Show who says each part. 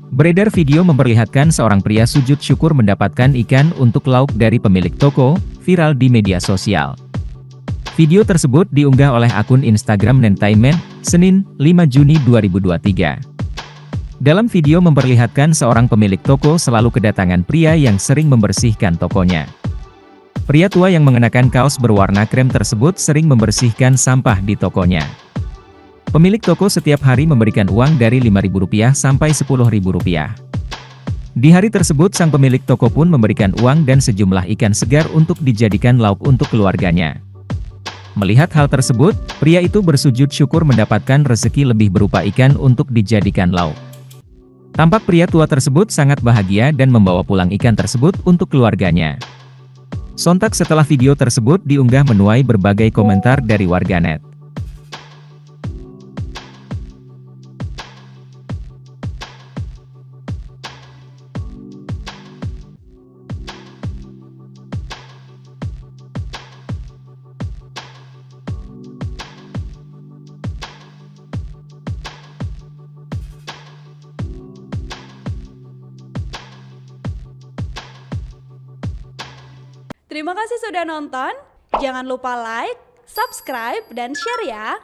Speaker 1: Beredar video memperlihatkan seorang pria sujud syukur mendapatkan ikan untuk lauk dari pemilik toko, viral di media sosial. Video tersebut diunggah oleh akun Instagram Nentaimen, Senin, 5 Juni 2023. Dalam video memperlihatkan seorang pemilik toko selalu kedatangan pria yang sering membersihkan tokonya. Pria tua yang mengenakan kaos berwarna krem tersebut sering membersihkan sampah di tokonya. Pemilik toko setiap hari memberikan uang dari Rp5.000 sampai Rp10.000. Di hari tersebut sang pemilik toko pun memberikan uang dan sejumlah ikan segar untuk dijadikan lauk untuk keluarganya. Melihat hal tersebut, pria itu bersujud syukur mendapatkan rezeki lebih berupa ikan untuk dijadikan lauk. Tampak pria tua tersebut sangat bahagia dan membawa pulang ikan tersebut untuk keluarganya. Sontak setelah video tersebut diunggah menuai berbagai komentar dari warganet.
Speaker 2: Terima kasih sudah nonton. Jangan lupa like, subscribe, dan share ya.